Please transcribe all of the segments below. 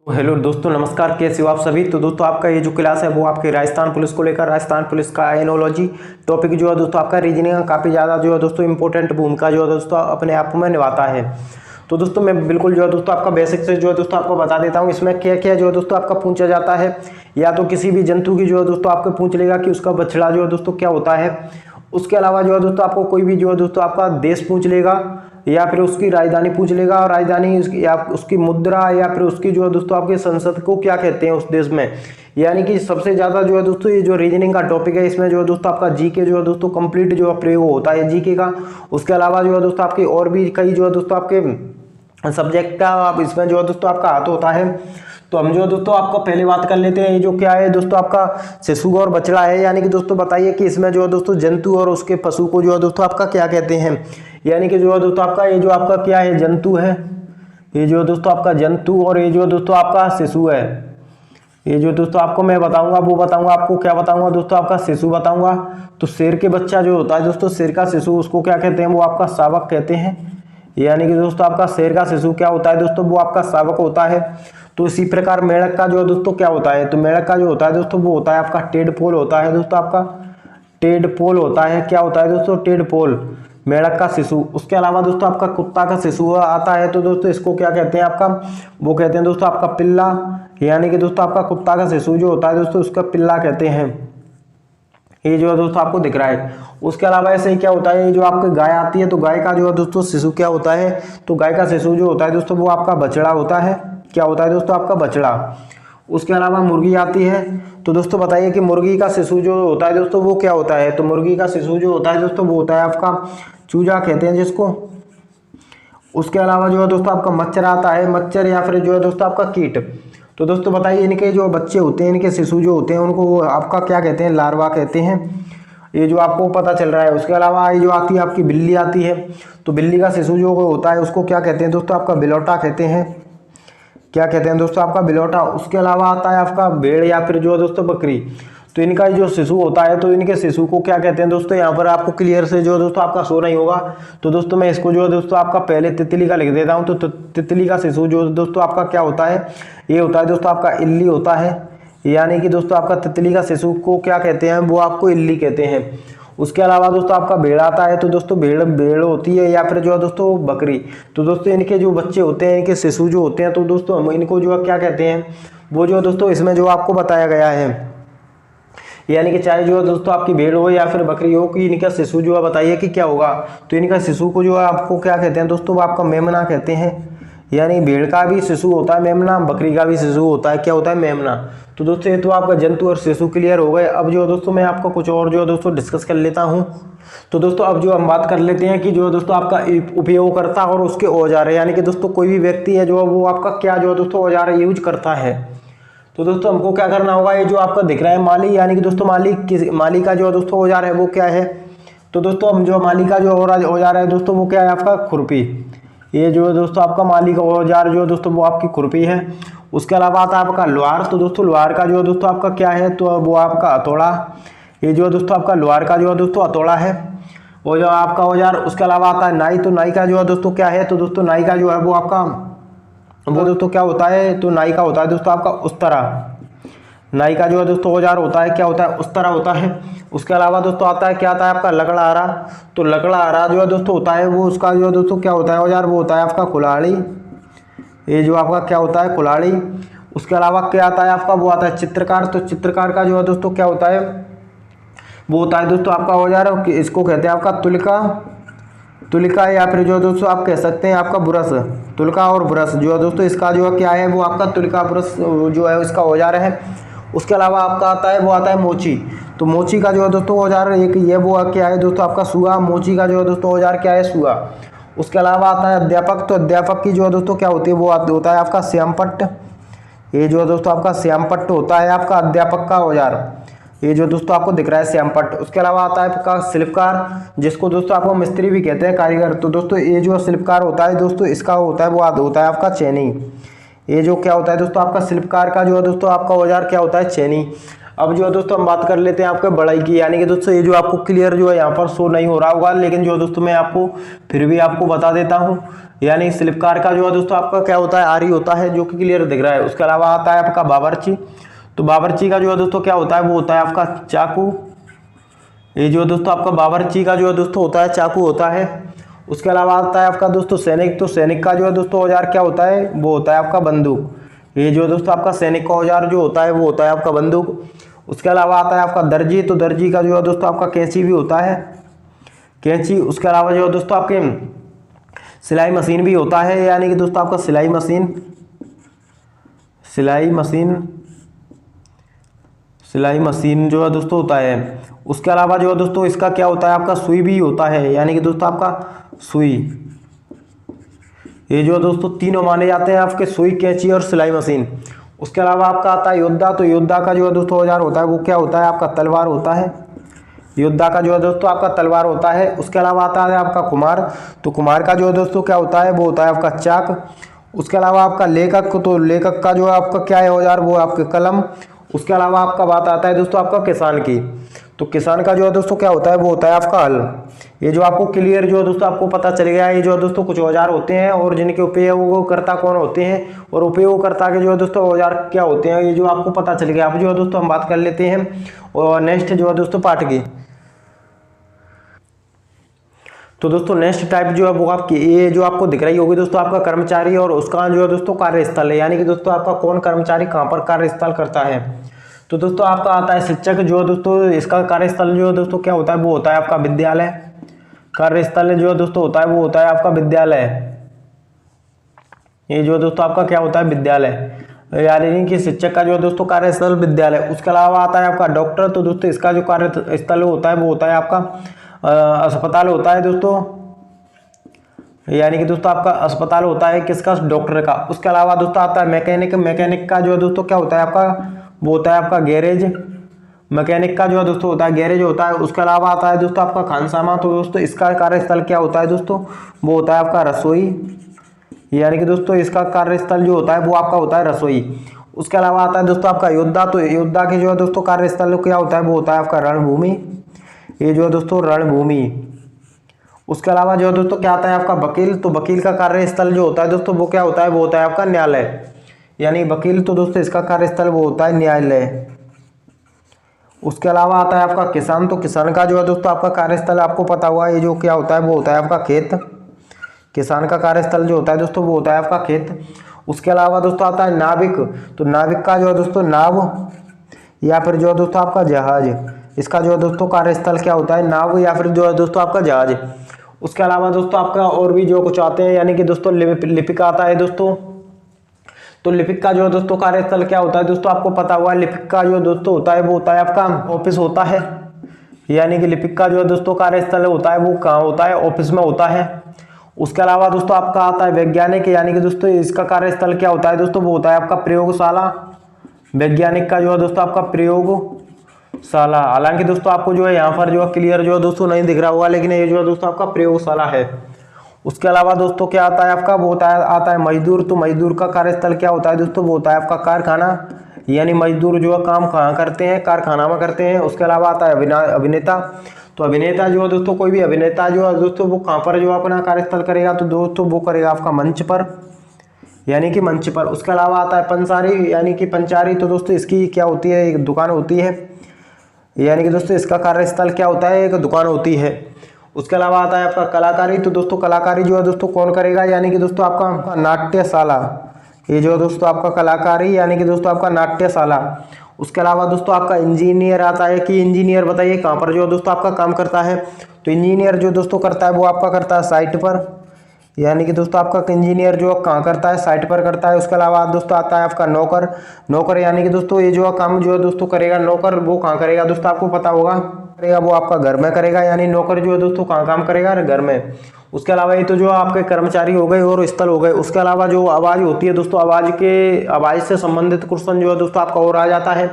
तो हेलो दोस्तों, नमस्कार। कैसे हो आप सभी। तो दोस्तों आपका ये जो क्लास है वो आपके राजस्थान पुलिस को लेकर, राजस्थान पुलिस का एनोलॉजी टॉपिक जो है दोस्तों आपका रीजनिंग का काफ़ी ज़्यादा जो है दोस्तों इंपॉर्टेंट भूमिका जो है दोस्तों अपने आप में निभाता है। तो दोस्तों मैं बिल्कुल जो है दोस्तों आपका बेसिक से जो है दोस्तों आपको बता देता हूँ इसमें क्या क्या जो है दोस्तों आपका पूछा जाता है। या तो किसी भी जंतु की जो है दोस्तों आपको पूछ लेगा कि उसका बछड़ा जो है दोस्तों क्या होता है। उसके अलावा जो है दोस्तों आपको कोई भी जो है दोस्तों आपका देश पूछ लेगा, या फिर उसकी राजधानी पूछ लेगा, और राजधानी या उसकी मुद्रा, या फिर उसकी जो है दोस्तों आपके संसद को क्या कहते हैं उस देश में। यानी कि सबसे ज़्यादा जो है दोस्तों ये जो रीजनिंग का टॉपिक है इसमें जो है दोस्तों आपका जीके जो है दोस्तों कंप्लीट जो है प्रयोग होता है जीके का। उसके अलावा जो है दोस्तों आपके और भी कई जो है दोस्तों आपके सब्जेक्ट का आप इसमें जो है दोस्तों आपका हाथ होता है। तो हम जो दोस्तों आपको पहले बात कर लेते हैं, ये जो क्या है दोस्तों आपका शिशु और बछड़ा है। यानी कि दोस्तों बताइए कि इसमें जो है दोस्तों जंतु और उसके पशु को जो है दोस्तों आपका क्या कहते हैं। यानी कि जो है दोस्तों आपका ये जो आपका क्या है जंतु है, ये जो दोस्तों आपका जंतु, और ये जो दोस्तों आपका शिशु है। ये जो दोस्तों आपको मैं बताऊंगा वो बताऊंगा आपको क्या बताऊंगा दोस्तों आपका शिशु बताऊंगा। तो शेर के बच्चा जो होता है दोस्तों, शेर का शिशु, उसको क्या कहते हैं, वो आपका शावक कहते हैं। यानी कि दोस्तों आपका शेर का शिशु क्या होता है दोस्तों, वो आपका शावक होता है। तो इसी प्रकार मेढक का जो है दोस्तों क्या होता है, तो मेढक का जो होता है दोस्तों वो होता है आपका टेडपोल होता है दोस्तों, आपका टेडपोल होता है। क्या होता है दोस्तों, टेडपोल, मेढक का शिशु। उसके अलावा दोस्तों आपका कुत्ता का शिशु आता है, तो दोस्तों इसको क्या कहते हैं आपका, वो कहते हैं दोस्तों आपका पिल्ला। यानी कि दोस्तों आपका कुत्ता का शिशु जो होता है दोस्तों उसका पिल्ला कहते हैं। ये जो है दोस्तों आपको दिख रहा है। उसके अलावा ऐसे ही क्या होता है, ये जो आपकी गाय आती है, तो गाय का जो है दोस्तों शिशु क्या होता है, तो गाय का शिशु जो होता है दोस्तों वो आपका बछड़ा होता है। क्या होता है दोस्तों आपका बछड़ा। उसके अलावा मुर्गी आती है, तो दोस्तों बताइए कि मुर्गी का शिशु जो होता है दोस्तों वो क्या होता है, तो मुर्गी का शिशु जो होता है दोस्तों वो होता है आपका चूजा कहते हैं जिसको। उसके अलावा जो है दोस्तों आपका मच्छर आता है, मच्छर या फिर जो है दोस्तों आपका कीट। तो दोस्तों बताइए इनके जो बच्चे होते हैं, इनके शिशु जो होते हैं उनको आपका क्या कहते हैं, लार्वा कहते हैं। ये जो आपको पता चल रहा है। उसके अलावा ये जो आती है आपकी बिल्ली आती है, तो बिल्ली का शिशु जो होता है उसको क्या कहते हैं दोस्तों आपका बिलौटा कहते हैं। क्या कहते हैं दोस्तों आपका बिलौटा। उसके अलावा आता है आपका भेड़ या फिर जो है दोस्तों बकरी। तो इनका जो शिशु होता है तो इनके शिशु को क्या कहते हैं दोस्तों, यहाँ पर आपको क्लियर से जो दोस्तों आपका शो नहीं होगा, तो दोस्तों मैं इसको जो है दोस्तों आपका पहले तितली का लिख देता हूँ। तो तितली का शिशु जो दोस्तों आपका क्या होता है, ये होता है दोस्तों आपका इल्ली होता है। यानी कि दोस्तों आपका तितली का शिशु को क्या कहते हैं, वो आपको इल्ली कहते हैं। उसके अलावा दोस्तों आपका भेड़ आता है, तो दोस्तों भेड़ होती है, या फिर जो है दोस्तों बकरी। तो दोस्तों इनके जो बच्चे होते हैं, इनके शिशु जो होते हैं, तो दोस्तों हम इनको जो है क्या कहते हैं, वो जो दोस्तों इसमें जो आपको बताया गया है। यानी कि चाहे जो है दोस्तों आपकी भेड़ हो या फिर बकरी हो, कि इनका शिशु जो है बताइए कि क्या होगा। तो इनका शिशु को जो है आपको क्या कहते हैं दोस्तों, वो आपका मेमना कहते हैं। यानी भेड़ का भी शिशु होता है मेमना, बकरी का भी शिशु होता है, क्या होता है, मेमना। तो दोस्तों ये तो आपका जंतु और शिशु क्लियर हो गए। अब जो दोस्तों मैं आपको कुछ और जो दोस्तों डिस्कस कर लेता हूँ। तो दोस्तों अब जो हम बात कर लेते हैं कि जो दोस्तों आपका उपयोगकर्ता और उसके औजार है। यानी कि दोस्तों कोई भी व्यक्ति है जो वो आपका क्या जो दोस्तों औजार यूज करता है। तो दोस्तों हमको क्या करना होगा, ये जो आपका दिख रहा है माली, यानी कि दोस्तों माली का जो दोस्तों औजार है वो क्या है। तो दोस्तों हम जो माली का जो औजार है दोस्तों वो क्या है आपका खुरपी। ये जो है दोस्तों आपका माली का औजार जो है दोस्तों वो आपकी खुरपी है। उसके अलावा आता है आपका लोहार। तो दोस्तों लोहार का जो है दोस्तों आपका क्या है, तो वो आपका हथौड़ा। ये जो है दोस्तों आपका लोहार का जो है दोस्तों हथौड़ा है, वो जो आपका औजार। उसके अलावा आता है नाई। तो नाई का जो है दोस्तों क्या है, तो दोस्तों नाई का जो है वो आपका वो दोस्तों क्या होता है, तो नाई का होता है दोस्तों आपका उस्तरा। नाई का जो है दोस्तों औजार होता है, क्या होता है, उस्तरा होता है। उसके अलावा दोस्तों आता है क्या आता है आपका लकड़हारा। तो लकड़हारा जो है दोस्तों होता है वो उसका जो है दोस्तों क्या होता है औजार, वो होता है आपका कुल्हाड़ी। ये जो आपका क्या होता है, कुल्हाड़ी। उसके अलावा क्या आता है आपका, वो आता है चित्रकार। तो चित्रकार का जो है दोस्तों क्या होता है, वो होता है दोस्तों आपका औजार, इसको कहते हैं आपका तुलिका, या फिर जो दोस्तों आप कह सकते हैं आपका ब्रश। तुलिका और ब्रश जो है दोस्तों इसका जो है क्या है, वो आपका तुलिका ब्रश जो है इसका औजार है। उसके अलावा आपका आता है वो आता है मोची। तो मोची का जो है दोस्तों औजार एक ये वो क्या है दोस्तों आपका सुआ। मोची का जो है दोस्तों औजार क्या है, सुआ। उसके अलावा आता है अध्यापक। तो अध्यापक की जो है दोस्तों क्या होती है, वो होता है आपका श्यामपट्ट। ये जो है दोस्तों आपका श्यामपट्ट होता है आपका अध्यापक का औजार। ये जो दोस्तों आपको दिख रहा है श्यामपट्ट। उसके अलावा आता है आपका शिल्पकार, जिसको दोस्तों आपको मिस्त्री भी कहते हैं, कारीगर। तो दोस्तों ये जो शिल्पकार होता है दोस्तों इसका होता है वो होता है आपका चैनी। ये जो क्या होता है दोस्तों आपका शिल्पकार का जो है दोस्तों आपका औजार क्या होता है, चैनी। अब जो है दोस्तों हम बात कर लेते हैं आपके बढ़ई की, यानी कि दोस्तों ये जो आपको क्लियर जो है यहाँ पर शो नहीं हो रहा होगा, लेकिन जो है दोस्तों मैं आपको फिर भी आपको बता देता हूँ। यानी स्लिप कार का जो है दोस्तों आपका क्या होता है, आरी होता है जो कि क्लियर दिख रहा है। उसके अलावा आता है आपका बावर्ची। तो बावर्ची का जो है दोस्तों क्या होता है, वो होता है आपका चाकू। ये जो दोस्तों आपका बावर्ची का जो है दोस्तों होता है चाकू होता है। उसके अलावा आता है आपका दोस्तों सैनिक। तो सैनिक का जो है दोस्तों औजार क्या होता है, वो होता है आपका बंदूक। ये जो दोस्तों आपका सैनिक का औजार जो होता है वो होता है आपका बंदूक। उसके अलावा आता है आपका दर्जी। तो दर्जी का जो है दोस्तों आपका कैंची भी होता है, कैंची। उसके अलावा जो है दोस्तों आपके सिलाई मशीन भी होता है, यानी कि दोस्तों आपका सिलाई मशीन, सिलाई मशीन जो है दोस्तों होता है। उसके अलावा जो है दोस्तों इसका क्या होता है, आपका सुई भी होता है, यानी कि दोस्तों आपका सुई। ये जो है दोस्तों तीनों माने जाते हैं आपके, सुई, कैंची और सिलाई मशीन। उसके अलावा आपका आता है योद्धा। तो योद्धा का जो है दोस्तों औजार होता है वो क्या होता है, आपका तलवार होता है। योद्धा का जो है दोस्तों आपका तलवार होता है। उसके अलावा आता है आपका कुम्हार। तो कुम्हार का जो है दोस्तों क्या होता है, वो होता है आपका चाक। उसके अलावा आपका लेखक। तो लेखक का जो है आपका क्या है औजार, वो आपके कलम। उसके अलावा आपका बात आता है दोस्तों आपका किसान की। तो किसान का जो है दोस्तों क्या होता है, वो होता है आपका हल। ये जो आपको क्लियर जो है दोस्तों आपको पता चल गया, ये जो है दोस्तों कुछ औजार होते हैं और जिनके उपयोगकर्ता कौन होते हैं और उपयोगकर्ता के जो है दोस्तों औजार क्या होते हैं, ये जो आपको पता चल गया। अब जो है दोस्तों हम बात कर लेते हैं और नेक्स्ट जो है दोस्तों पार्ट की। तो दोस्तों नेक्स्ट टाइप जो है वो आपकी ये जो आपको दिख रही होगी दोस्तों आपका कर्मचारी और उसका जो है दोस्तों कार्यस्थल है, यानी कि दोस्तों आपका कौन कर्मचारी कहाँ पर कार्यस्थल करता है। तो दोस्तों आपका आता है शिक्षक। जो है दोस्तों इसका कार्यस्थल जो है दोस्तों क्या होता है, वो होता है आपका विद्यालय। कार्यस्थल जो है दोस्तों होता है वो होता है आपका विद्यालय। ये जो दोस्तों आपका क्या होता है, विद्यालय, यानी कि शिक्षक का जो है दोस्तों कार्यस्थल विद्यालय। उसके अलावा आता है आपका डॉक्टर। तो दोस्तों इसका जो कार्यस्थल होता है वो होता है आपका अस्पताल होता है दोस्तों, यानी कि दोस्तों आपका अस्पताल होता है किसका, डॉक्टर का। उसके अलावा दोस्तों आता है मैकेनिक। मैकेनिक का जो है दोस्तों क्या होता है आपका, वो होता है आपका गैरेज। मैकेनिक का जो है दोस्तों होता है गैरेज होता है। उसके अलावा आता है दोस्तों आपका खानसामा। तो दोस्तों इसका कार्यस्थल क्या होता है दोस्तों, वो होता है आपका रसोई, यानी कि दोस्तों इसका कार्यस्थल जो होता है वो आपका होता है रसोई। उसके अलावा आता है दोस्तों आपका योद्धा। तो योद्धा के जो है दोस्तों कार्यस्थल क्या होता है, वो होता है आपका रणभूमि। ये जो है दोस्तों रणभूमि। उसके अलावा जो है दोस्तों क्या आता है आपका वकील। तो वकील का कार्यस्थल जो होता है दोस्तों वो क्या होता है, वो होता है आपका न्यायालय, यानी वकील। तो दोस्तों इसका कार्यस्थल वो होता है न्यायालय। उसके अलावा आता है आपका किसान। तो किसान का जो है दोस्तों आपका कार्यस्थल आपको पता हुआ, ये जो क्या होता है वो होता है आपका खेत। किसान का कार्यस्थल जो होता है दोस्तों वो होता है आपका खेत। उसके अलावा दोस्तों आता है नाविक। तो नाविक का जो है दोस्तों नाव या फिर जो है दोस्तों आपका जहाज, इसका जो है दोस्तों कार्यस्थल क्या होता है, नाव या फिर जो है दोस्तों आपका जहाज। उसके अलावा दोस्तों आपका और भी जो कुछ आते हैं, यानी कि दोस्तों लिपिक आता है दोस्तों। तो लिपिक का जो है दोस्तों कार्यस्थल क्या होता है दोस्तों आपको पता हुआ, लिपिक का जो दोस्तों होता है वो होता है आपका ऑफिस होता है, यानी कि लिपिक का जो है दोस्तों कार्यस्थल होता है वो कहाँ होता है, ऑफिस में होता है। उसके अलावा दोस्तों आपका आता है वैज्ञानिक, यानी कि दोस्तों इसका कार्यस्थल क्या होता है दोस्तों, वो होता है आपका प्रयोगशाला। वैज्ञानिक का जो है दोस्तों आपका प्रयोगशाला। हालांकि दोस्तों आपको जो है यहाँ पर जो है क्लियर जो है दोस्तों नहीं दिख रहा होगा, लेकिन ये जो है दोस्तों आपका प्रयोगशाला है। उसके अलावा दोस्तों क्या आता है आपका, वो आता है मजदूर। तो मजदूर का कार्यस्थल क्या होता है दोस्तों, वो होता है आपका कारखाना, यानी मजदूर जो है काम कहाँ करते हैं, कारखाना में करते हैं। उसके अलावा आता है अभिनेता। तो अभिनेता जो है दोस्तों कोई भी अभिनेता जो है दोस्तों वो कहाँ पर जो अपना कार्यस्थल करेगा, तो दोस्तों वो करेगा आपका मंच पर, यानी कि मंच पर। उसके अलावा आता है पंसारी, यानी कि पंचारी। तो दोस्तों इसकी क्या होती है, एक दुकान होती है, यानी कि दोस्तों इसका कार्यस्थल क्या होता है, एक दुकान होती है। उसके अलावा आता है आपका कलाकारी। तो दोस्तों कलाकारी जो है दोस्तों कौन करेगा, यानी कि दोस्तों आपका नाट्यशाला। ये जो है दोस्तों आपका कलाकारी, यानी कि दोस्तों आपका नाट्यशाला। उसके अलावा दोस्तों आपका इंजीनियर आता है, कि इंजीनियर बताइए कहाँ पर जो दोस्तों आपका काम करता है। तो इंजीनियर जो दोस्तों करता है वो आपका करता है साइट पर, यानी कि दोस्तों आपका इंजीनियर जो कहाँ करता है, साइट पर करता है। उसके अलावा दोस्तों आता है आपका नौकर। नौकर यानी कि दोस्तों ये जो काम जो है दोस्तों करेगा नौकर, वो कहाँ करेगा दोस्तों आपको पता होगा, करेगा वो आपका घर में करेगा, यानी नौकर जो है दोस्तों कहाँ काम करेगा, घर में। उसके अलावा ये तो जो आपके कर्मचारी हो गए और स्थल हो गए। उसके अलावा जो आवाज़ होती है दोस्तों, आवाज़ से संबंधित क्वेश्चन जो है दोस्तों आपका और आ जाता है,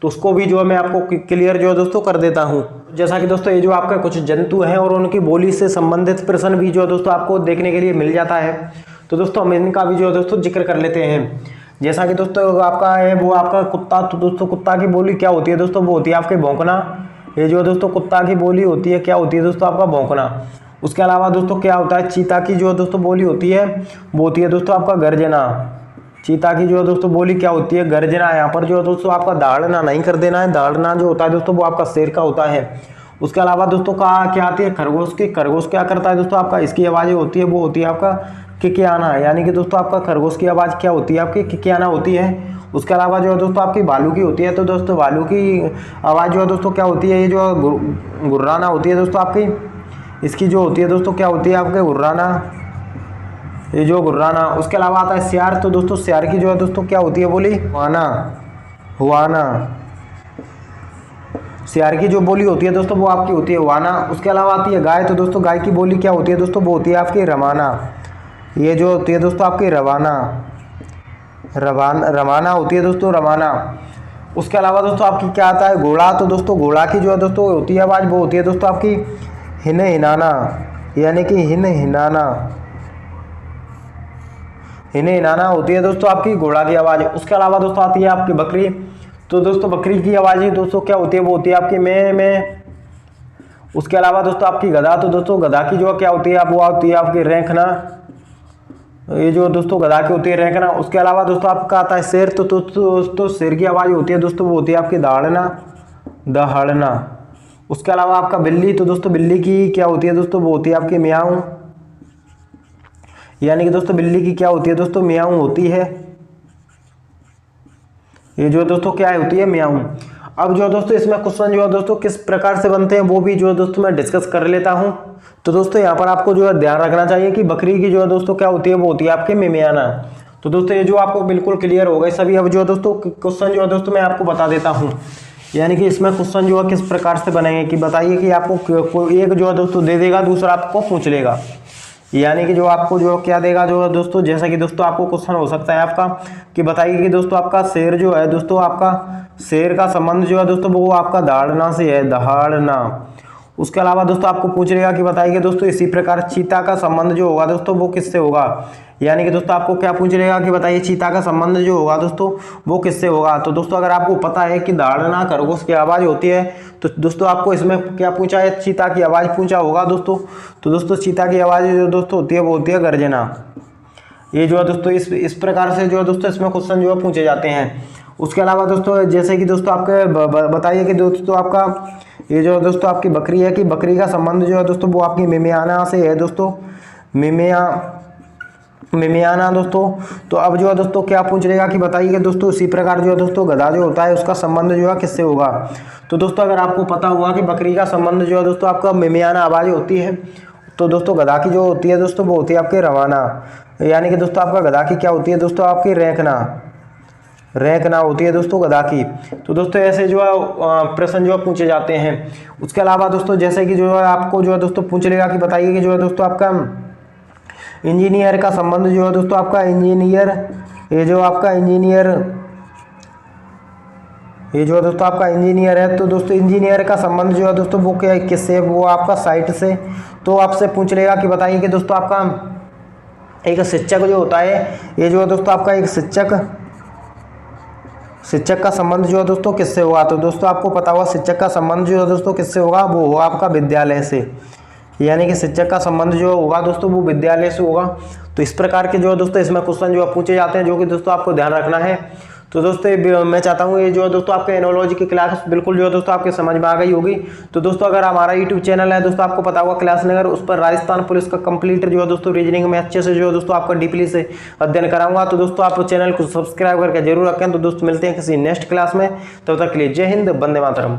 तो उसको भी जो है मैं आपको क्लियर जो है दोस्तों कर देता हूँ। जैसा कि दोस्तों ये जो आपका कुछ जंतु हैं और उनकी बोली से संबंधित प्रश्न भी जो है दोस्तों आपको देखने के लिए मिल जाता है। तो दोस्तों हम इनका भी जो है दोस्तों जिक्र कर लेते हैं। जैसा कि दोस्तों आपका है वो आपका कुत्ता, तो दोस्तों कुत्ता की बोली क्या होती है दोस्तों, वो होती है आपके भौंकना। ये जो दोस्तों कुत्ता की बोली होती है क्या होती है दोस्तों आपका भौंकना। उसके अलावा दोस्तों क्या होता है, चीता की जो दोस्तों बोली होती है वो होती है दोस्तों आपका गर्जना। चीता की जो दोस्तों बोली क्या होती है, गर्जना। यहाँ पर जो दोस्तों आपका दहाड़ना नहीं कर देना है, दहाड़ना जो होता है दोस्तों वो आपका शेर का होता है। उसके अलावा दोस्तों क्या आती है, खरगोश की। खरगोश क्या करता है दोस्तों आपका, इसकी आवाज़ होती है वो होती है आपका किकियाना, यानी कि दोस्तों आपका खरगोश की आवाज़ क्या होती है आपकी किकियाना होती है। उसके अलावा जो है दोस्तों आपकी भालू की होती है, तो दोस्तों भालू की आवाज़ जो है दोस्तों क्या होती है, ये जो गुर्राना होती है दोस्तों आपकी, इसकी जो होती है दोस्तों क्या होती है आपके गुर्राना, ये जो गुर्राना। उसके अलावा आता है सियार, तो दोस्तों सियार की जो है दोस्तों क्या होती है बोली, हुआना हुआना। सियार की जो बोली होती है दोस्तों वो आपकी होती है हुआना। उसके अलावा आती है गाय, तो दोस्तों गाय की बोली क्या होती है दोस्तों, वो होती है आपकी रवाना। ये जो होती है दोस्तों आपकी रवाना रवाना होती है दोस्तों, रवाना। उसके अलावा दोस्तों आपकी क्या आता है घोड़ा, तो दोस्तों घोड़ा की जो है दोस्तों होती है आवाज़ वो होती है दोस्तों आपकी हिन हिनाना, यानी कि हिन हिनाना होती है दोस्तों आपकी घोड़ा की आवाज़। उसके अलावा दोस्तों आती है आपकी बकरी, तो दोस्तों बकरी की आवाज़ ही दोस्तों क्या होती है, वो होती है आपकी मैं। उसके अलावा दोस्तों आपकी गधा, तो दोस्तों गधा की जो क्या होती है वो होती है आपकी रैंखना, ये जो दोस्तों गधा की होती है रैंखना। उसके अलावा दोस्तों आपका आता है शेर, तो दोस्तों शेर की आवाज़ होती है दोस्तों वो होती है आपकी दहाड़ना। उसके अलावा आपका बिल्ली, तो दोस्तों बिल्ली की क्या होती है दोस्तों, वो होती है आपकी म्याऊं, यानी कि दोस्तों बिल्ली की क्या होती है दोस्तों म्याऊं होती है, ये जो दोस्तों क्या होती है म्याऊं। अब जो दोस्तों इसमें क्वेश्चन जो है दोस्तों किस प्रकार से बनते हैं वो भी जो है दोस्तों मैं डिस्कस कर लेता हूं। तो दोस्तों यहाँ पर आपको जो है ध्यान रखना चाहिए कि बकरी की जो है दोस्तों क्या होती है वो होती है आपके मिमियाना। तो दोस्तों ये जो आपको बिल्कुल क्लियर हो गए सभी। अब जो है दोस्तों क्वेश्चन जो है दोस्तों मैं आपको बता देता हूँ, यानी कि इसमें क्वेश्चन जो है किस प्रकार से बनेंगे कि बताइए कि आपको एक जो है दोस्तों दे देगा, दूसरा आपको पूछ लेगा, यानी कि जो आपको जो क्या देगा जो है दोस्तों, जैसा कि दोस्तों आपको क्वेश्चन हो सकता है आपका कि बताइए कि दोस्तों आपका शेर जो है दोस्तों, आपका शेर का संबंध जो है दोस्तों वो आपका दहाड़ना से है, दहाड़ना। उसके अलावा दोस्तों आपको पूछ लेगा कि बताइए दोस्तों इसी प्रकार चीता का संबंध जो होगा दोस्तों वो किससे होगा, यानी कि दोस्तों आपको क्या पूछ लेगा कि बताइए चीता का संबंध जो होगा दोस्तों वो किससे होगा। तो दोस्तों अगर आपको पता है कि दहाड़ना खरगोश की आवाज़ होती है, तो दोस्तों आपको इसमें क्या पूछा है, चीता की आवाज़ पूछा होगा दोस्तों। तो दोस्तों चीता की आवाज़ जो दोस्तों होती है वो होती है गर्जना। ये जो है दोस्तों इस प्रकार से जो है दोस्तों इसमें क्वेश्चन जो है पूछे जाते हैं। उसके अलावा दोस्तों जैसे कि दोस्तों आपके बताइए कि दोस्तों आपका ये जो दोस्तों आपकी बकरी है कि बकरी का संबंध जो है दोस्तों वो आपकी मिमियाना से है दोस्तों, मिमियाना दोस्तों। तो अब जो है दोस्तों क्या पूछ लेगा कि बताइए दोस्तों इसी प्रकार जो है दोस्तों गधा जो होता है उसका संबंध जो है किससे होगा। तो दोस्तों अगर आपको पता हुआ कि बकरी का संबंध जो है दोस्तों आपका मिमियाना आवाज़ होती है, तो दोस्तों गधा की जो होती है दोस्तों वो होती है आपके रवाना, यानी कि दोस्तों आपका गधा की क्या होती है दोस्तों आपकी रैंकना होती है दोस्तों गधा की। तो दोस्तों ऐसे जो है प्रश्न जो है पूछे जाते हैं। उसके अलावा दोस्तों जैसे कि जो है आपको जो है दोस्तों पूछ लेगा कि बताइए कि जो है दोस्तों आपका इंजीनियर का संबंध जो है दोस्तों आपका इंजीनियर, ये जो आपका इंजीनियर, ये जो दोस्तों आपका इंजीनियर है, तो दोस्तों इंजीनियर का संबंध जो है दोस्तों वो क्या किससे, वो आपका साइट से। तो आपसे पूछ लेगा कि बताइए कि दोस्तों आपका एक शिक्षक जो होता है, ये जो है दोस्तों आपका एक शिक्षक का संबंध जो है दोस्तों किससे होगा। तो दोस्तों आपको पता होगा शिक्षक का संबंध जो है दोस्तों किससे होगा, वो होगा आपका विद्यालय से, यानी कि शिक्षक का संबंध जो होगा दोस्तों वो विद्यालय से होगा। तो इस प्रकार के जो है दोस्तों इसमें क्वेश्चन जो पूछे जाते हैं, जो कि दोस्तों आपको ध्यान रखना है। तो दोस्तों मैं चाहता हूँ ये जो है दोस्तों आपके एनोलॉजी की क्लास बिल्कुल जो है दोस्तों आपके समझ में आ गई होगी। तो दोस्तों अगर हमारा यूट्यूब चैनल है दोस्तों आपको पता होगा क्लास नगर, उस पर राजस्थान पुलिस का कंप्लीट जो है दोस्तों रीजनिंग में अच्छे से जो है दोस्तों आपका डीपली से अध्ययन कराऊंगा। तो दोस्तों आप चैनल को सब्सक्राइब करके जरूर रखें। तो दोस्तों मिलते हैं किसी नेक्स्ट क्लास में, तब तक के लिए जय हिंद, वंदे मातरम।